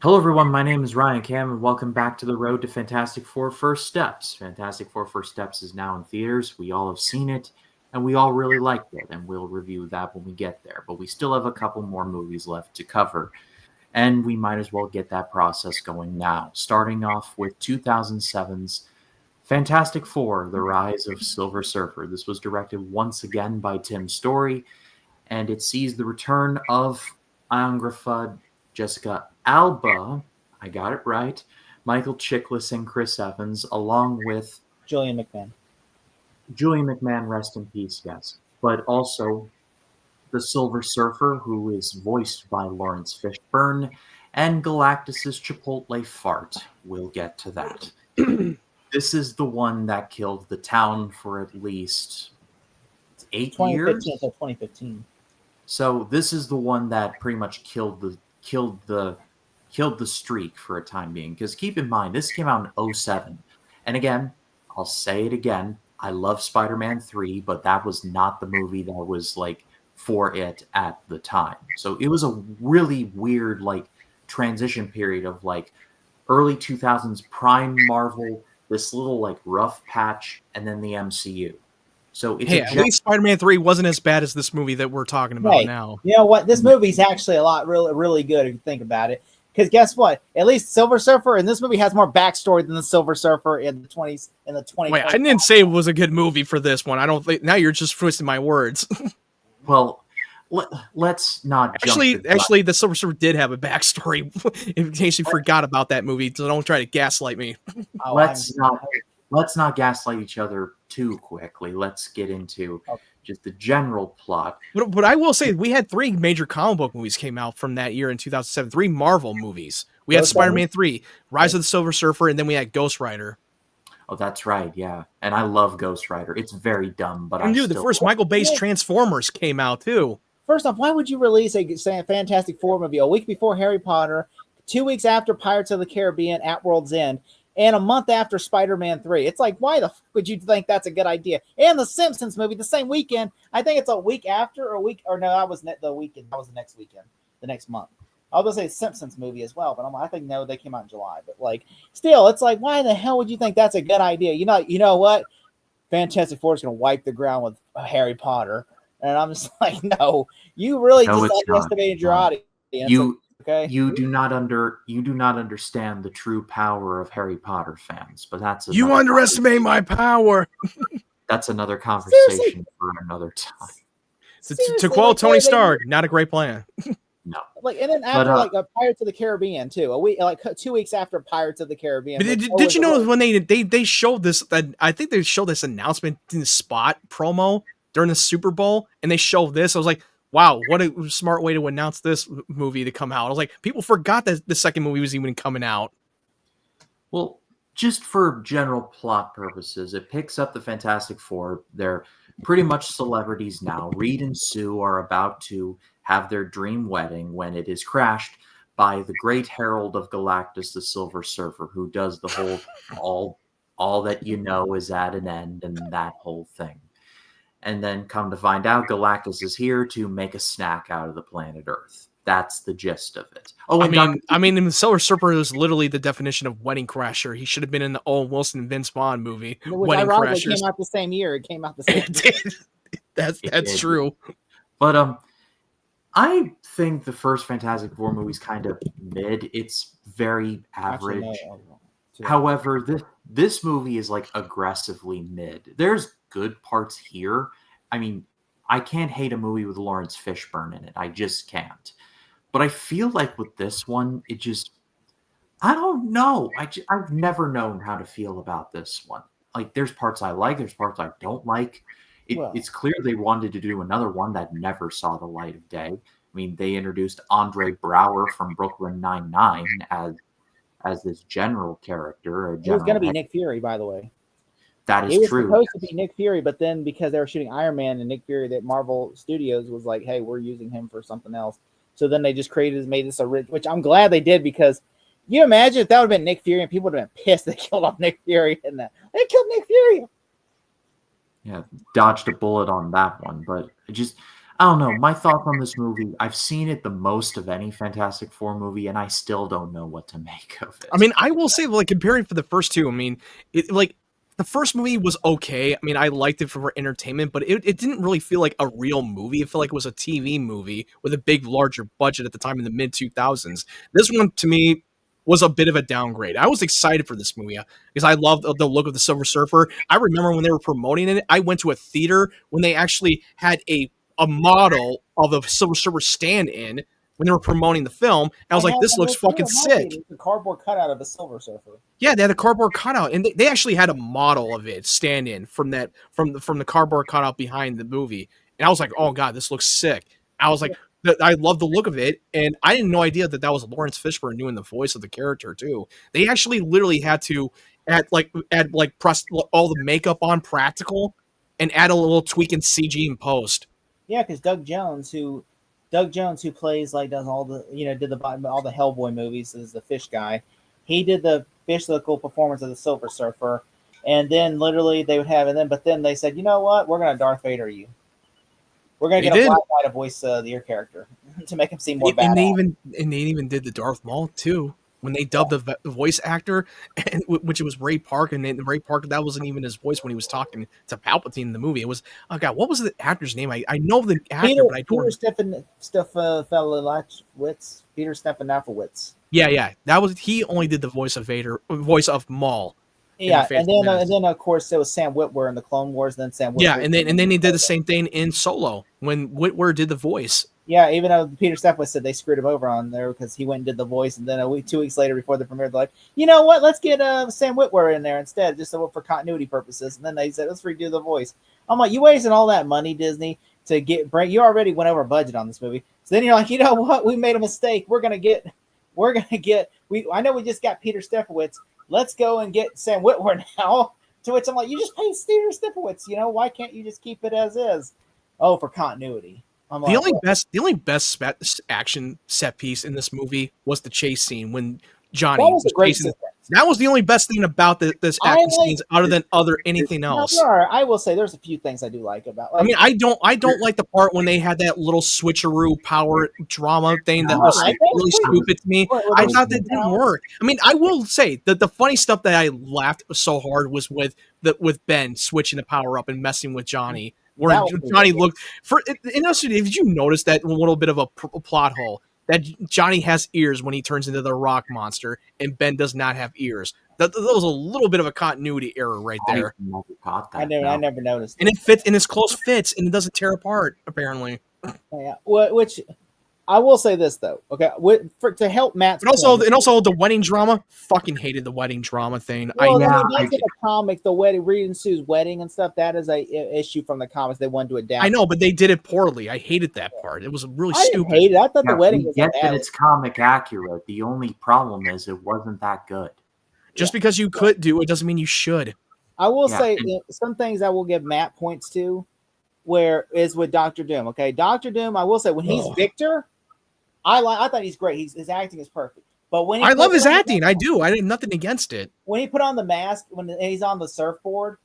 Hello, everyone. My name is Ryan Cam, and welcome back to the road to Fantastic Four First Steps. Fantastic Four First Steps is now in theaters. We all have seen it, and we all really liked it, and we'll review that when we get there. But we still have a couple more movies left to cover, and we might as well get that process going now. Starting off with 2007's Fantastic Four: The Rise of Silver Surfer. This was directed once again by Tim Story, and it sees the return of Angrafa, Jessica Alba, I got it right, Michael Chiklis and Chris Evans, along with Julian McMahon. Julian McMahon, rest in peace, yes, but also the Silver Surfer, who is voiced by Lawrence Fishburne, and Galactus's Chipotle fart. We'll get to that. This is the one that killed the town for at least 8 years. 2015 until 2015. So this is the one that pretty much killed the streak for a time being. Because keep in mind, this came out in 2007. And again, I'll say it again. I love Spider-Man 3, but that was not the movie that was like for it at the time. So it was a really weird like transition period of like early 2000s prime Marvel, this little like rough patch, and then the MCU. So it's at least Spider-Man 3 wasn't as bad as this movie that we're talking about now. You know what? This movie's actually a lot really good if you think about it. Because guess what? At least Silver Surfer in this movie has more backstory than the Silver Surfer in the 20s in the 20s. Wait, I didn't say it was a good movie for this one. I don't think now you're just twisting my words. Well, let's not actually the Silver Surfer did have a backstory in case you forgot about that movie, so don't try to gaslight me. Let's not gaslight each other too quickly. Let's get into just the general plot. But I will say we had 3 major comic book movies came out from that year in 2007. 3 Marvel movies. We had Spider-Man 3, Rise of the Silver Surfer, and then we had Ghost Rider. Oh, that's right, yeah. And I love Ghost Rider. It's very dumb, but the first Michael Bay's Transformers came out too. First off, why would you release a Fantastic Four movie a week before Harry Potter, 2 weeks after Pirates of the Caribbean at World's End, and a month after Spider-Man 3? It's like, why the fuck would you think that's a good idea? And the Simpsons movie the same weekend. I think it's a week after that was the weekend. That was the next weekend, the next month. I was going to say Simpsons movie as well, but I think no, they came out in July. But like, still, it's like, why the hell would you think that's a good idea? You know what? Fantastic Four is going to wipe the ground with Harry Potter. And I'm just like, no, you really just underestimated your audience. Okay. You do not understand the true power of Harry Potter fans, but that's you underestimate my power. That's another conversation for another time. To quote Tony Stark, not a great plan. No. Like, and then after Pirates of the Caribbean too, a week, like 2 weeks after Pirates of the Caribbean. But did you know when they showed this? I think they showed this announcement in the spot promo during the Super Bowl, and they showed this. I was like, wow, what a smart way to announce this movie to come out. I was like, people forgot that the second movie was even coming out. Well, just for general plot purposes, it picks up the Fantastic Four. They're pretty much celebrities now. Reed and Sue are about to have their dream wedding when it is crashed by the great herald of Galactus, the Silver Surfer, who does the whole all that you know is at an end and that whole thing. And then come to find out, Galactus is here to make a snack out of the planet Earth. That's the gist of it. Oh, I mean, the Silver Surfer is literally the definition of wedding crasher. He should have been in the Owen Wilson and Vince Vaughn movie. Wedding Crashers. It came out the same year. It came out the same year. That's true. But I think the first Fantastic Four movie is kind of mid. It's very average. However, this movie is like aggressively mid. There's good parts here. I mean, I can't hate a movie with Lawrence Fishburne in it. I just can't. But I feel like with this one, I don't know. I've never known how to feel about this one. Like, there's parts I like, there's parts I don't like. It's clear they wanted to do another one that never saw the light of day. I mean, they introduced Andre Braugher from Brooklyn Nine-Nine as this general character. It was going to be Nick Fury, by the way. That is true. It was supposed to be Nick Fury, but then because they were shooting Iron Man and Nick Fury, that Marvel Studios was like, hey, we're using him for something else. So then they just made this original, which I'm glad they did, because you imagine if that would have been Nick Fury and people would have been pissed they killed off Nick Fury and that. They killed Nick Fury. Yeah, dodged a bullet on that one. But I don't know. My thoughts on this movie, I've seen it the most of any Fantastic Four movie, and I still don't know what to make of it. I mean, I will say, like, comparing for the first two, I mean, the first movie was okay. I mean, I liked it for entertainment, but it didn't really feel like a real movie. It felt like it was a TV movie with a big, larger budget at the time in the mid-2000s. This one, to me, was a bit of a downgrade. I was excited for this movie because I loved the look of the Silver Surfer. I remember when they were promoting it, I went to a theater when they actually had a model of the Silver Surfer stand-in when they were promoting the film. And I was like, this looks fucking sick. The cardboard cutout of the Silver Surfer. Yeah, they had a cardboard cutout, and they actually had a model of it stand-in from the cardboard cutout behind the movie. And I was like, oh god, this looks sick. I was like, I love the look of it, and I didn't know idea that was Lawrence Fishburne doing the voice of the character too. They actually literally had to add press all the makeup on practical and add a little tweak in CG in post. Yeah, because Doug Jones, who plays does all the did all the Hellboy movies, is the fish guy. He did the physical performance of the Silver Surfer, and then literally they would have but then they said, you know what, we're gonna Darth Vader you. We're gonna get a black guy to voice your character to make him seem more badass. And they even did the Darth Maul too. When they dubbed the voice actor, which it was Ray Park, and then Ray Park, that wasn't even his voice when he was talking to Palpatine in the movie. It was, oh god, what was the actor's name? I know the actor, but I don't. Peter Stephanopoulos. Yeah, that was, he only did the voice of Vader, voice of Maul. Yeah, and then of course there was Sam Witwer in the Clone Wars. And then Sam Witwer. Yeah, and then he did the same thing in Solo when Witwer did the voice. Yeah, even though Peter Stephanopoulos said they screwed him over on there because he went and did the voice, and then 2 weeks later before the premiere, they're like, you know what, let's get Sam Witwer in there instead, just for continuity purposes. And then they said, let's redo the voice. I'm like, you wasting all that money, Disney, to you already went over budget on this movie. So then you're like, you know what, we made a mistake. I know we just got Peter Stephanopoulos. Let's go and get Sam Witwer now. To which I'm like, you just paid Peter Stephanopoulos. Why can't you just keep it as is? Oh, for continuity. The only best action set piece in this movie was the chase scene when Johnny was chasing. That was the only best thing about this action scenes, other than anything else. I will say there's a few things I do like about. I mean, I don't like the part when they had that little switcheroo power drama thing that was really stupid to me. I thought that didn't work. I mean, I will say that the funny stuff that I laughed so hard was with Ben switching the power up and messing with Johnny. Where Johnny looked for. Did you notice that little bit of a plot hole that Johnny has ears when he turns into the rock monster, and Ben does not have ears? That was a little bit of a continuity error right there. I never noticed, and it fits, and his clothes fits, and it doesn't tear apart. Apparently, yeah. Which I will say this though, okay, to help Matt. And also the wedding drama. Fucking hated the wedding drama thing. Well, that's in the comic, the wedding, Reed and Sue's wedding and stuff. That is a issue from the comics. They wanted to adapt. I know, but they did it poorly. I hated that part. It was really stupid. I hate it. I thought the wedding was that it's comic accurate. The only problem is it wasn't that good. Just because you could do it doesn't mean you should. I will say some things I will give Matt points to, where is with Dr. Doom. Okay, Dr. Doom. I will say when he's Victor. I thought he's great. His acting is perfect. But when I love his acting, I do. I have nothing against it. When he put on the mask, when he's on the surfboard,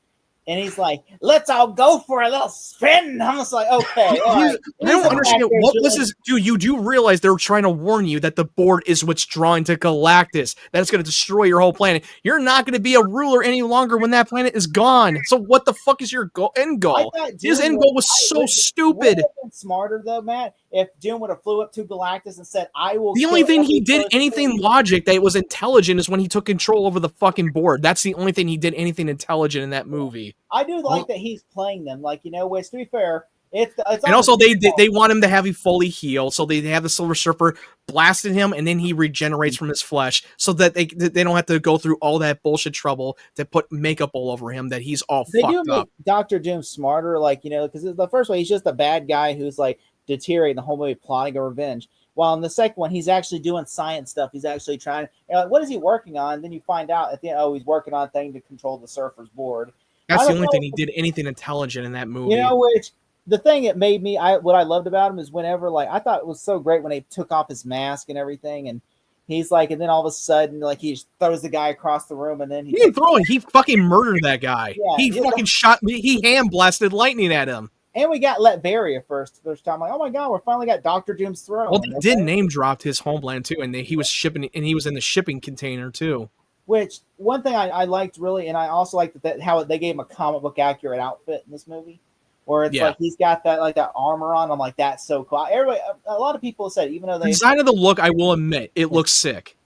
and he's like, "Let's all go for a little spin." I'm just like, okay. I don't understand what this is. Dude, you do realize they're trying to warn you that the board is what's drawing to Galactus. That's going to destroy your whole planet. You're not going to be a ruler any longer when that planet is gone. So what the fuck is your end goal? His end goal was so stupid. Would have been smarter though, Matt, if Doom would have flew up to Galactus and said, "I will." The only thing he did anything logic that was intelligent is when he took control over the fucking board. That's the only thing he did anything intelligent in that movie. I do like that he's playing them, which to be fair, it's and also they want him to have fully heal, so they have the Silver Surfer blasting him, and then he regenerates from his flesh, so that they don't have to go through all that bullshit trouble to put makeup all over him that he's all fucked up. Dr. Doom smarter, because the first one he's just a bad guy who's deteriorating the whole movie, plotting a revenge. While in the second one, he's actually doing science stuff. He's actually trying. What is he working on? Then you find out at the end, he's working on a thing to control the Surfer's board. That's the only thing he did anything intelligent in that movie. Which the thing that made me, what I loved about him is whenever, I thought it was so great when they took off his mask and everything, and he's and then all of a sudden, he just throws the guy across the room, and then he didn't throw it. He fucking murdered that guy. Yeah, he fucking shot me. He hand blasted lightning at him. And we got Latveria first time. Like, oh my god, we're finally got Doctor Doom's throne. Well, they did name dropped his homeland too, and he was shipping, and he was in the shipping container too. Which one thing I liked really, and I also liked that how they gave him a comic book accurate outfit in this movie, where it's like he's got that armor on. I'm like, that's so cool. Everybody, a lot of people said, even though they design of the look, I will admit, it looks sick.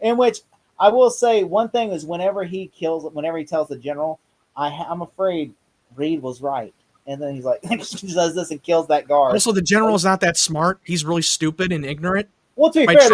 In which I will say one thing is whenever he tells the general, I'm afraid Reed was right. And then he's like, he does this and kills that guard. Also, the general's not that smart. He's really stupid and ignorant. Well, to be fair,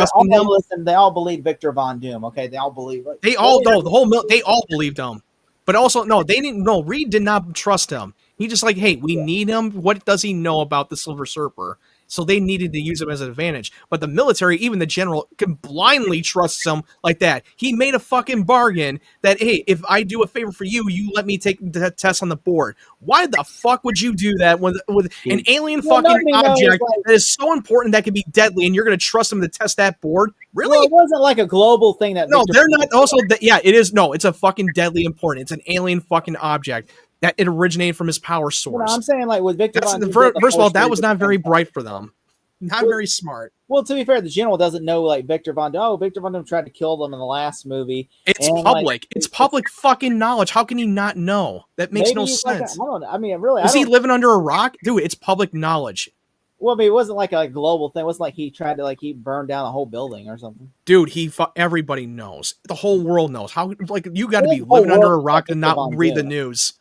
they all believe Victor Von Doom. Okay, they all believe. Like, they all know they all believed him. But also, no, they didn't. No, Reed did not trust him. He just like, hey, we need him. What does he know about the Silver Surfer? So they needed to use him as an advantage. But the military, even the general, can blindly trust him like that. He made a fucking bargain that, hey, if I do a favor for you, you let me take the test on the board. Why the fuck would you do that with an alien fucking object that is so important that can be deadly, and you're going to trust him to test that board? Really? Well, it wasn't like a global thing that. No, they're not. Also, yeah, it is. No, it's a fucking deadly important. It's an alien fucking object. That it originated from his power source. I'm saying, like, with Victor Von Doom, first of all, that was not very bright for them. Not very smart. Well, to be fair, the general doesn't know, like, Victor Von Doom. Oh, Victor Von Doom tried to kill them in the last movie. It's public. Like, it's public fucking knowledge. How can he not know? That makes no sense. I don't know. I mean, really, was he living under a rock? Dude, it's public knowledge. Well, I mean, it wasn't like a global thing. It wasn't like he tried to, like, he burned down a whole building or something. Dude, everybody knows. The whole world knows. How, like, you got to be living under a rock and not read the news.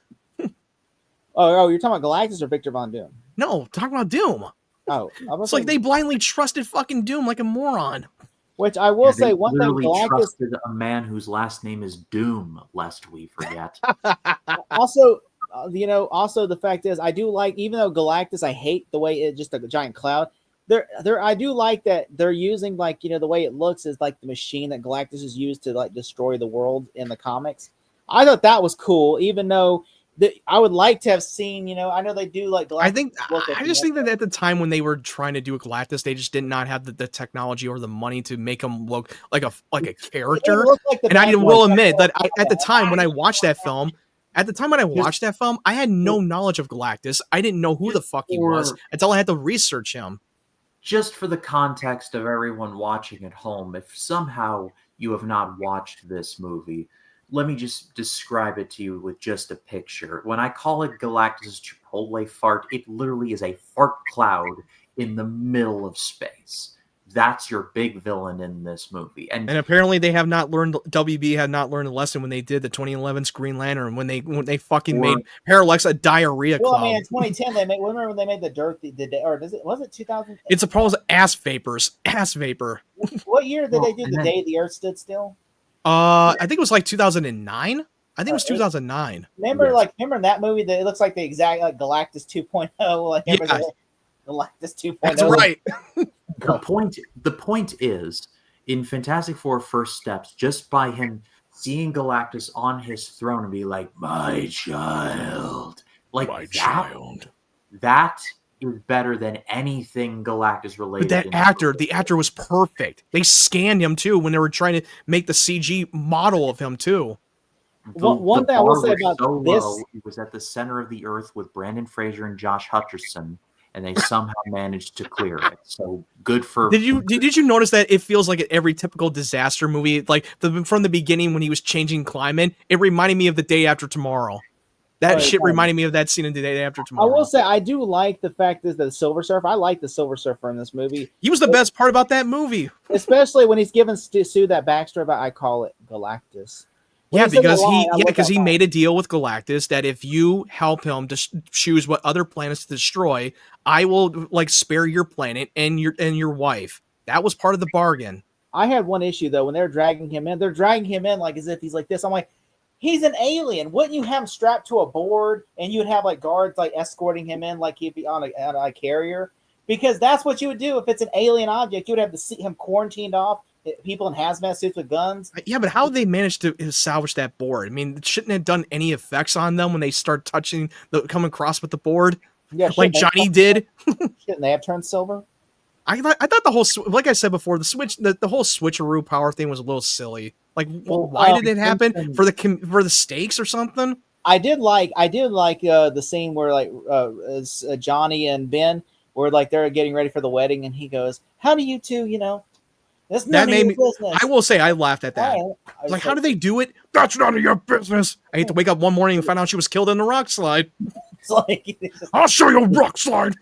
Oh, you're talking about Galactus or Victor Von Doom? No, talking about Doom. Oh, it's like they blindly trusted fucking Doom like a moron. Which I will say one thing: Galactus trusted a man whose last name is Doom, lest we forget. Also, also the fact is, I do like, even though Galactus, I hate the way it's just a giant cloud. I do like that they're using, like, the way it looks is like the machine that Galactus is used to, like, destroy the world in the comics. I thought that was cool, even though. I would like to have seen, I know they do like Galactus. I just think that at the time when they were trying to do a Galactus, they just did not have the technology or the money to make him look like a character. And I will admit that at the time when I watched that film, I had no knowledge of Galactus. I didn't know who the fuck he was until I had to research him. Just for the context of everyone watching at home, if somehow you have not watched this movie, let me just describe it to you with just a picture. When I call it Galactus' Chipotle fart, it literally is a fart cloud in the middle of space. That's your big villain in this movie. And apparently WB had not learned a lesson when they did the 2011 Green Lantern, when they fucking made Parallax a diarrhea cloud. Well, I mean, in 2010 remember when they made the dirt was it 2000? It's supposed to ass vapor. What year did they do the day the Earth stood still? I think it was like 2009. I think it was 2009. Remember in that movie that it looks like the exact like Galactus 2.0, like Galactus 2.0. That's right. The point is, in Fantastic Four First Steps, just by him seeing Galactus on his throne and be like, "My child," like my child, that is better than anything Galactus related. But the actor was perfect. They scanned him too when they were trying to make the CG model of him too. One thing I will say about this, it was at the center of the Earth with Brandon Fraser and Josh Hutcherson, and they somehow managed to clear it. So good for. Did you notice that it feels like every typical disaster movie, like from the beginning when he was changing climate, it reminded me of The Day After Tomorrow. That shit reminded me of that scene in The Day After Tomorrow. I will say I do like the fact that the Silver Surfer. I like the Silver Surfer in this movie. He was the best part about that movie, especially when he's giving Sue that backstory about I call it Galactus. Because he made a deal with Galactus that if you help him to choose what other planets to destroy, I will spare your planet and your wife. That was part of the bargain. I had one issue though when they're dragging him in like as if he's like this. I'm like, he's an alien. Wouldn't you have him strapped to a board and you would have like guards like escorting him in like he'd be on a carrier? Because that's what you would do if it's an alien object. You would have to see him quarantined off. People in hazmat suits with guns. Yeah, but how they managed to salvage that board? I mean, it shouldn't have done any effects on them when they start coming across with the board, like Johnny did. Shouldn't they have turned silver? I thought the whole, like I said before, the whole switcheroo power thing was a little silly. Like, why did it happen for the stakes or something? I did like the scene where like Johnny and Ben were like they're getting ready for the wedding, and he goes, "How do you two, that's none That of made your me. business." I will say I laughed at that. I was Like, how do they do it? That's none of your business. I hate to wake up one morning and find out she was killed in the rock slide. It's like, I'll show you a rock slide.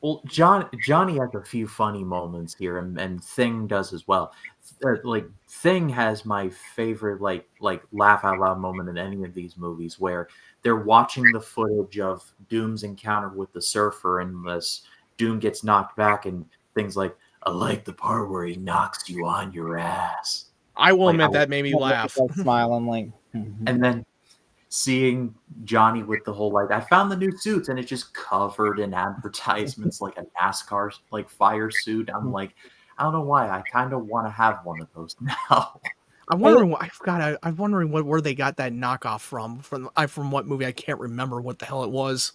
Well, Johnny has a few funny moments here, and Thing does as well. Like Thing has my favorite like laugh out loud moment in any of these movies, where they're watching the footage of Doom's encounter with the surfer, and this Doom gets knocked back, and Thing's like, "I like the part where he knocks you on your ass." I will Like, admit that made me laugh. smiling like, And then seeing Johnny with the whole like, I found the new suits, and it's just covered in advertisements like a NASCAR like fire suit. I'm like, I don't know why. I kind of want to have one of those now. I'm wondering what I forgot. I'm wondering where they got that knockoff from what movie. I can't remember what the hell it was.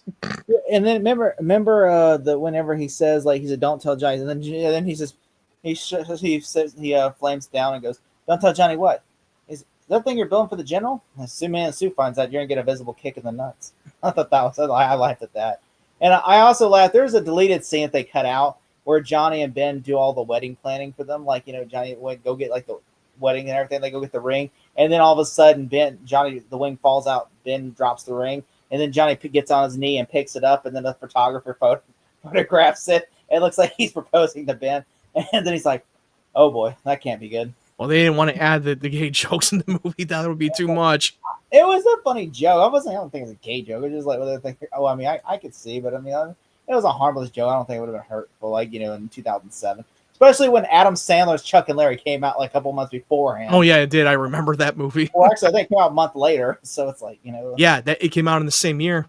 And then remember the whenever he says like he said, "Don't tell Johnny," and then he says he says he flames down and goes, "Don't tell Johnny what is that thing you're building for the general?" And Sue finds out, you're gonna get a visible kick in the nuts. I thought that was I laughed at that, and I also laughed. There's a deleted scene that they cut out where Johnny and Ben do all the wedding planning for them. Like Johnny would go get like the wedding and everything. They go get the ring, and then all of a sudden Johnny the wing falls out. Ben drops the ring. And then Johnny gets on his knee and picks it up, and then the photographer photographs it. It looks like he's proposing to Ben, and then he's like, "Oh boy, that can't be good." Well, they didn't want to add the gay jokes in the movie. That would be too much. It was a funny joke. I don't think it was a gay joke. It was just like whether think. Oh, I mean, I could see, but I mean, it was a harmless joke. I don't think it would have been hurtful, like in 2007. Especially when Adam Sandler's Chuck and Larry came out like a couple months beforehand. Oh yeah, it did. I remember that movie. Well, actually, I think it came out a month later, so it's like Yeah, it came out in the same year.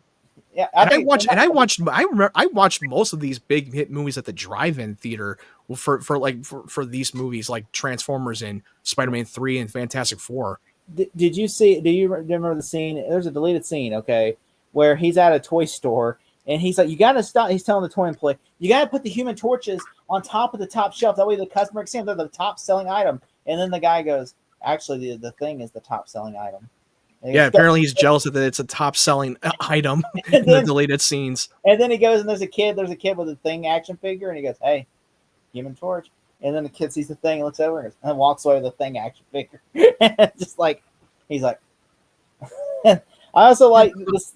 Yeah, I watched most of these big hit movies at the drive-in theater for these movies like Transformers and Spider-Man 3 and Fantastic Four. Did you see? Do you remember the scene? There's a deleted scene, okay, where he's at a toy store. And he's like, "You got to stop." He's telling the toy employee, "You got to put the Human Torches on top of the top shelf. That way the customer can see them. They're the top selling item." And then the guy goes, "Actually, the thing is the top selling item." Yeah, apparently he's jealous that it's a top selling item in the deleted scenes. And then he goes, and there's a kid with a Thing action figure. And he goes, "Hey, Human Torch." And then the kid sees the Thing and looks over and walks away with the Thing action figure. Just like, he's like, I also like this.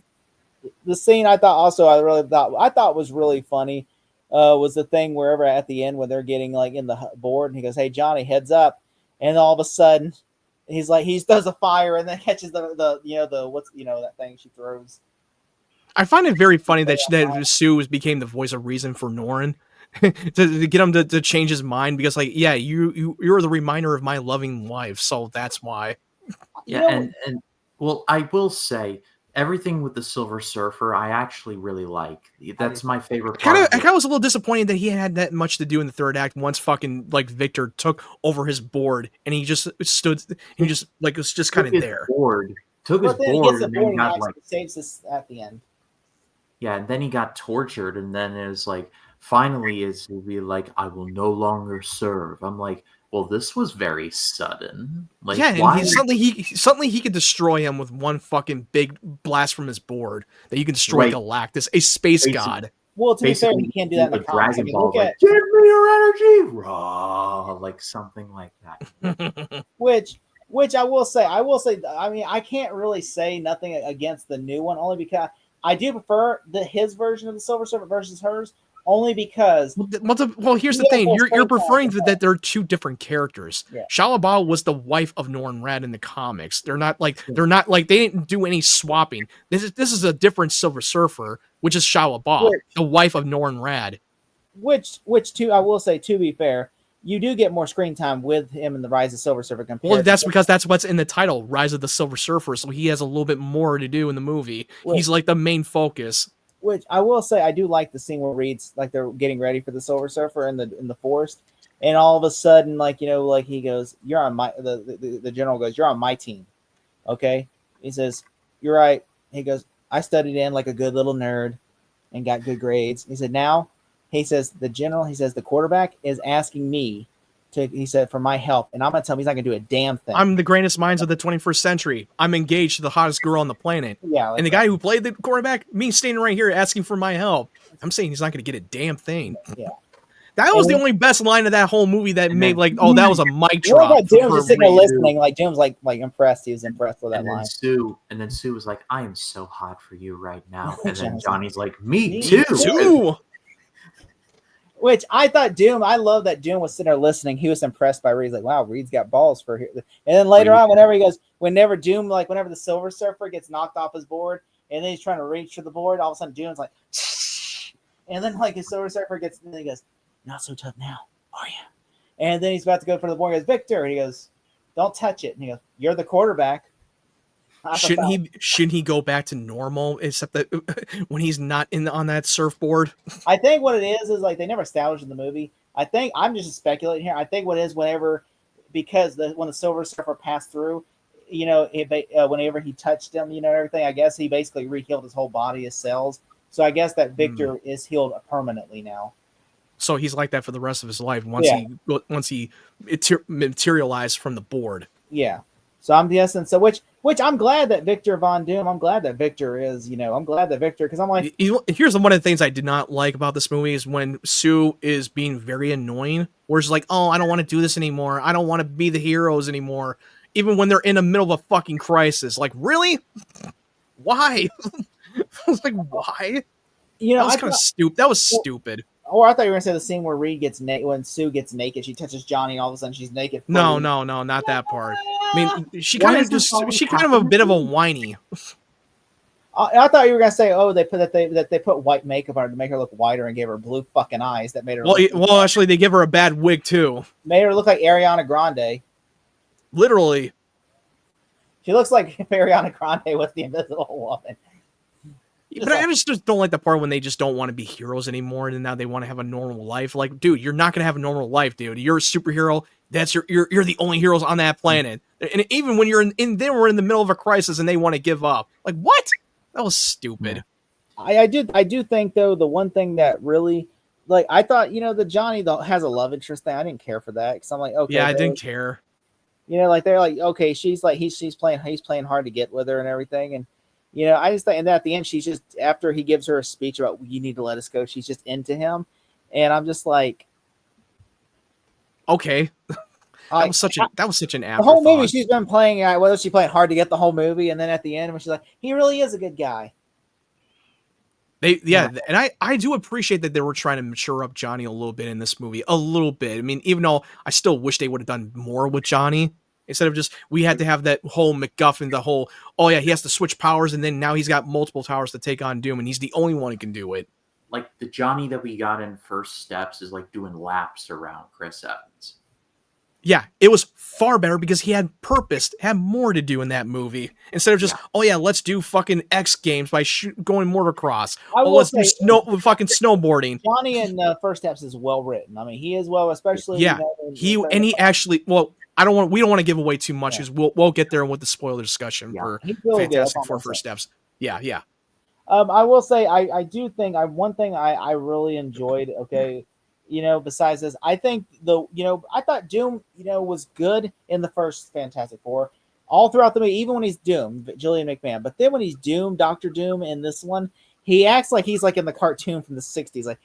The scene I thought was really funny was the thing wherever at the end when they're getting like in the board and he goes, "Hey Johnny, heads up," and all of a sudden he's like he does a fire and then catches that thing she throws. I find it very funny that Sue became the voice of reason for Norrin to get him to change his mind because like you're the reminder of my loving wife, so that's why. Yeah, and well, I will say. Everything with the Silver Surfer, I actually really like. That's my favorite part. I kind of was a little disappointed that he had that much to do in the third act. Once fucking like Victor took over his board and he just stood, he just like was just kind of there. Took his board, and then he got like saves us at the end. Yeah, and then he got tortured, and then it was like finally it'll be like I will no longer serve. I'm like, well, this was very sudden. Like, yeah, and suddenly he could destroy him with one fucking big blast from his board. That you can destroy Galactus, a space god. Well, to be fair, he can't do that in the comics. Dragon Ball, like, give me your energy, raw, like something like that. which I will say. I mean, I can't really say nothing against the new one, only because I do prefer his version of the Silver Surfer versus hers. Only because well, here's the thing: you're preferring that they're two different characters. Yeah. Shalabal was the wife of Norrin Radd in the comics. They're not like they didn't do any swapping. This is a different Silver Surfer, which is Shalabal, the wife of Norrin Radd. Which too, I will say, to be fair, you do get more screen time with him in the Rise of Silver Surfer compared. Well, that's because that's what's in the title, Rise of the Silver Surfer. So he has a little bit more to do in the movie. He's like the main focus. Which I will say, I do like the scene where Reed's like they're getting ready for the Silver Surfer in the forest, and all of a sudden, like he goes, "You're on my." The general goes, "You're on my team." Okay, he says, "You're right." He goes, "I studied in like a good little nerd, and got good grades." He said, "Now," he says, "the general," he says, "the quarterback is asking me he said, for my help. And I'm going to tell him he's not going to do a damn thing. I'm the greatest minds of the 21st century. I'm engaged to the hottest girl on the planet. Yeah. Like and the guy who played the quarterback, me standing right here asking for my help. I'm saying he's not going to get a damn thing. Yeah. That was the only best line of that whole movie that made like, oh, that was a mic drop. What about Doom just sitting there listening? Like Doom's like impressed. He was impressed with that line. And then Sue was like, "I am so hot for you right now." And then Johnny's like, "Me too." Which I thought Doom. I love that Doom was sitting there listening. He was impressed by Reed. He's like, "Wow, Reed's got balls for here." And then later on, whenever Doom, like whenever the Silver Surfer gets knocked off his board, and then he's trying to reach for the board, all of a sudden Doom's like, and then like his Silver Surfer gets, and he goes, "Not so tough now, are you?" And then he's about to go for the board. He goes, "Victor," and he goes, "Don't touch it." And he goes, "You're the quarterback." Shouldn't he go back to normal? Except that when he's not on that surfboard. I think what it is like they never established in the movie. I think I'm just speculating here. I think what it is because when the Silver Surfer passed through, whenever he touched him, everything. I guess he basically re-healed his whole body, his cells. So I guess that Victor is healed permanently now. So he's like that for the rest of his life once he materialized from the board. Yeah. So I'm guessing. So which I'm glad that Victor Von Doom. I'm glad that Victor is. I'm glad that Victor, because I'm like. Here's one of the things I did not like about this movie is when Sue is being very annoying. Where she's like, "Oh, I don't want to do this anymore. I don't want to be the heroes anymore." Even when they're in the middle of a fucking crisis, like, really? Why? I was like, why? That was kind of stupid. That was stupid. Or I thought you were gonna say the scene where Reed gets naked, when Sue gets naked, she touches Johnny, and all of a sudden she's naked. No, not that part. I mean, she kind of a bit of a whiny. I thought you were gonna say, oh, they put white makeup on her to make her look whiter and gave her blue fucking eyes that made her. Well, actually, they give her a bad wig too. Made her look like Ariana Grande. Literally, she looks like Ariana Grande with the Invisible Woman. But I just don't like the part when they just don't want to be heroes anymore, and now they want to have a normal life. Like, dude, you're not gonna have a normal life, dude. You're a superhero. That's you're the only heroes on that planet. And even when you're then we're in the middle of a crisis and they want to give up. Like, what? That was stupid. I do think though, the one thing that really, like, I thought, the Johnny has a love interest thing. I didn't care for that because I'm like, okay, yeah, I didn't care. Like they're like, okay, she's like he's playing hard to get with her and everything, and. I just think, and then at the end, she's just, after he gives her a speech about you need to let us go, she's just into him, and I'm just like, okay, that was such an afterthought. The whole movie she's been playing, whether she playing hard to get the whole movie, and then at the end when she's like, he really is a good guy. And I do appreciate that they were trying to mature up Johnny a little bit in this movie, a little bit. I mean, even though I still wish they would have done more with Johnny. Instead of just, we had to have that whole MacGuffin, the whole, oh yeah, he has to switch powers, and then now he's got multiple powers to take on Doom, and he's the only one who can do it. Like, the Johnny that we got in First Steps is like doing laps around Chris Evans. Yeah, it was far better because he had purpose, had more to do in that movie. Instead of just, oh yeah, let's do fucking X Games by going motocross. Let's do fucking snowboarding. Johnny in First Steps is well written. I mean, he is well, especially. Yeah, he actually, well, we don't want to give away too much because we'll get there with the spoiler discussion for really Fantastic Four First Steps. Yeah. I will say I do think one thing I really enjoyed. Okay, besides this, I think I thought Doom was good in the first Fantastic Four, all throughout the movie, even when he's Doom, Julian McMahon. But then when he's Doom, Doctor Doom in this one, he acts like he's like in the cartoon from the '60s, like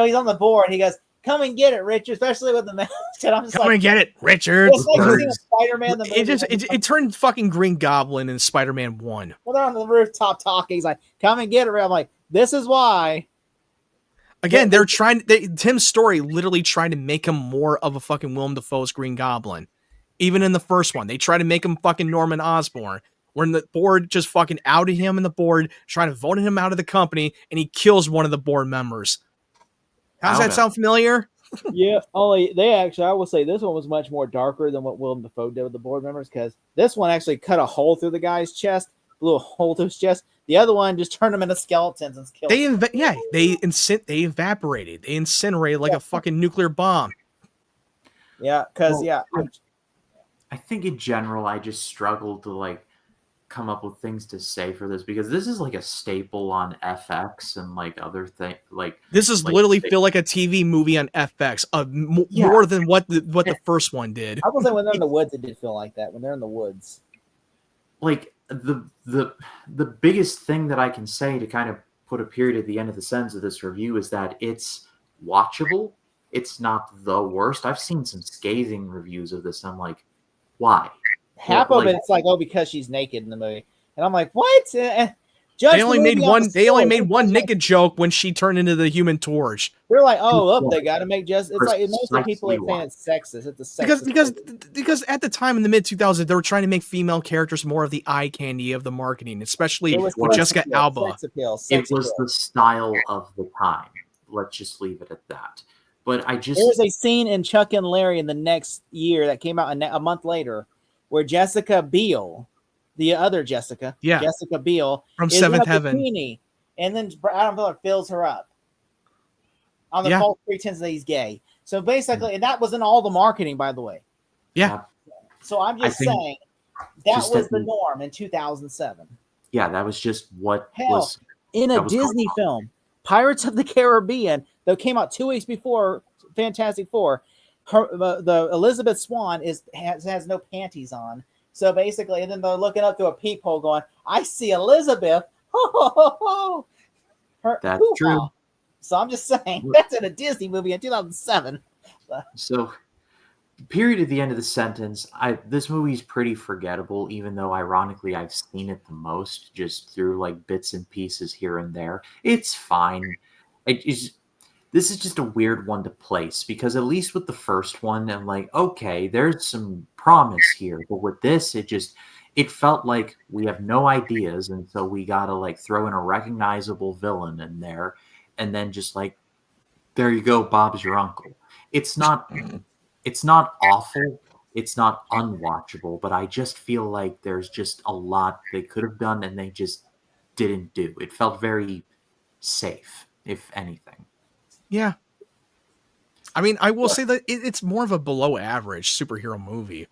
he's on the board. He goes, "Come and get it, Richard," especially with the mask. And I'm just Come and get it, Richard. It's like Spider-Man. It turned fucking Green Goblin in Spider-Man 1. Well, they're on the rooftop talking. He's like, "Come and get it." I'm like, this is why. Again, Tim's story literally tried to make him more of a fucking Willem Dafoe's Green Goblin. Even in the first one, they tried to make him fucking Norman Osborn. When the board just fucking outed him, and the board trying to vote him out of the company, and he kills one of the board members. How's that sound familiar? Yeah, I will say this one was much more darker than what Willem Dafoe did with the board members, because this one actually cut a hole through the guy's chest, blew a hole through his chest. The other one just turned them into skeletons and killed them. They evaporated. They incinerated like a fucking nuclear bomb. Yeah, because I think in general, I just struggled to come up with things to say for this because this is like a staple on FX and like other things. Like this is literally feel like a TV movie on FX, more than what the first one did. I will say when they're in the woods, it did feel like that. When they're in the woods, like the biggest thing that I can say to kind of put a period at the end of the sentence of this review is that it's watchable. It's not the worst. I've seen some scathing reviews of this. And I'm like, why? Half of it's like, oh, because she's naked in the movie, and I'm like, what? They only made one. They only made one naked joke when she turned into the Human Torch. They're like, oh, they got to make just. It's like most of the people are saying it's sexist. It's a sexist because at the time in the mid 2000s, they were trying to make female characters more of the eye candy of the marketing, especially with Jessica Alba. It was the style of the time. Let's just leave it at that. But there was a scene in Chuck and Larry in the next year that came out a month later, where Jessica Biel, the other Jessica Biel from Seventh Heaven, bikini, and then Adam Miller fills her up on the false pretense that he's gay. So basically, and that wasn't all the marketing, by the way. Yeah. So I'm just saying that was the norm in 2007. Yeah, that was just what was in a Disney film. Pirates of the Caribbean, that came out 2 weeks before Fantastic Four. The Elizabeth Swann has no panties on. So basically, and then they're looking up through a peephole going, I see Elizabeth. That's true. So I'm just saying, that's in a Disney movie in 2007. So, period at the end of the sentence, this movie is pretty forgettable, even though ironically I've seen it the most, just through like bits and pieces here and there. It's fine. This is just a weird one to place because at least with the first one, I'm like, okay, there's some promise here. But with this, it felt like we have no ideas. And so we got to like throw in a recognizable villain in there. And then just like, there you go, Bob's your uncle. It's not awful. It's not unwatchable, but I just feel like there's just a lot they could have done and they just didn't do. It felt very safe, if anything. Yeah. I mean, I will say that it's more of a below average superhero movie.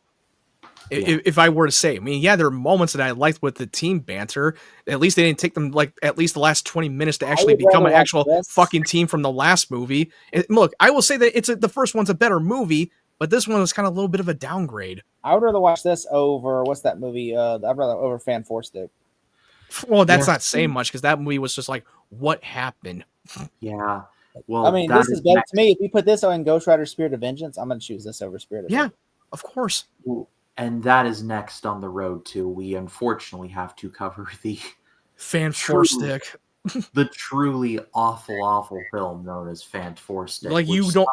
Yeah. If I were to say, I mean, yeah, there are moments that I liked with the team banter. At least they didn't take them like at least the last 20 minutes to actually become an actual fucking team from the last movie. And look, I will say that the first one's a better movie, but this one was kind of a little bit of a downgrade. I would rather watch this over what's that movie? I'd rather over Fan 4 Stick. Well, that's not saying much because that movie was just like, what happened? Yeah. Well, I mean, this is better to me. If you put this on Ghost Rider Spirit of Vengeance, I'm going to choose this over Spirit of Vengeance. Yeah, of course. And that is next on the road to. We unfortunately have to cover the Fan 4 Stick. The truly awful film known as Fan 4 Stick. Like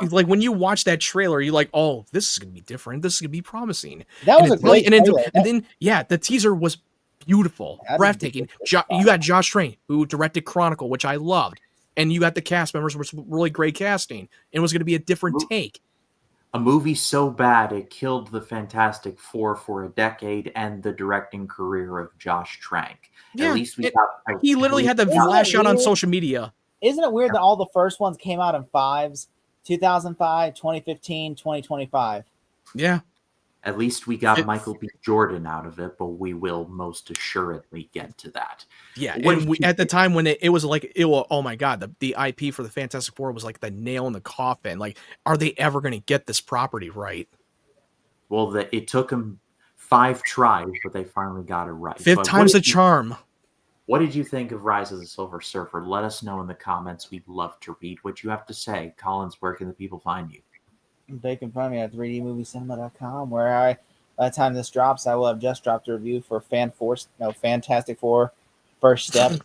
like when you watch that trailer, you're like, oh, this is going to be different. This is going to be promising. That was a great trailer. And then, the teaser was beautiful, breathtaking. You got Josh Trank, who directed Chronicle, which I loved. And you got the cast members, which was really great casting. It was going to be a different take. A movie so bad it killed the Fantastic Four for a decade and the directing career of Josh Trank. Yeah, at least he literally had the flash out on social media. Isn't it weird that all the first ones came out in fives? 2005, 2015, 2025. Yeah. At least we got Michael B. Jordan out of it, but we will most assuredly get to that. Yeah, and at the time when it was like, oh my God, the IP for the Fantastic Four was like the nail in the coffin. Like, are they ever going to get this property right? Well, it took them 5 tries, but they finally got it right. Fifth time's the charm. What did you think of Rise of the Silver Surfer? Let us know in the comments. We'd love to read what you have to say. Collins, where can the people find you? They can find me at 3dmoviecinema.com, where by the time this drops, I will have just dropped a review for Fantastic Four First Step.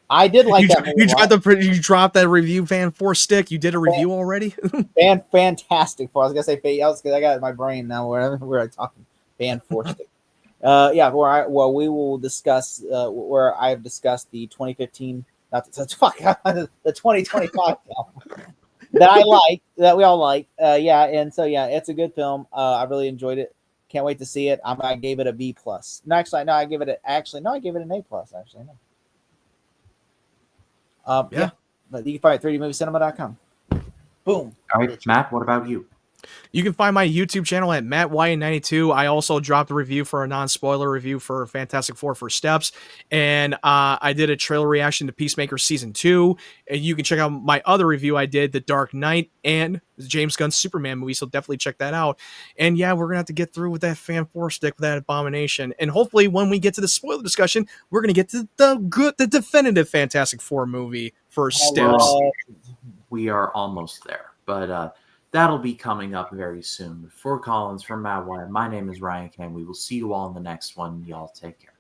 I did like that movie. You dropped that review, Fan 4 Stick. You did a review already? Fantastic Four. I was gonna say I got it in my brain now. Where I talking Fan 4 Stick. We will discuss where I have discussed the 2015, the 2025 film. that we all like. It's a good film. I really enjoyed it. Can't wait to see it. I gave it a B+. I gave it an A+. Actually, no. But you can find it at 3dmoviecinema.com. Boom. All right, Matt, what about you? You can find my YouTube channel at MattWyan92. I also dropped a review for a non-spoiler review for Fantastic Four First Steps, and I did a trailer reaction to Peacemaker Season 2. And you can check out my other review I did, The Dark Knight, and James Gunn's Superman movie, so definitely check that out. And yeah, we're going to have to get through with that Fan 4 stick, with that Abomination. And hopefully when we get to the spoiler discussion, we're going to get to the definitive Fantastic Four movie, First Steps. We are almost there, but that'll be coming up very soon. For Collins, from Matt Wyatt, my name is Ryan Kane. We will see you all in the next one. Y'all take care.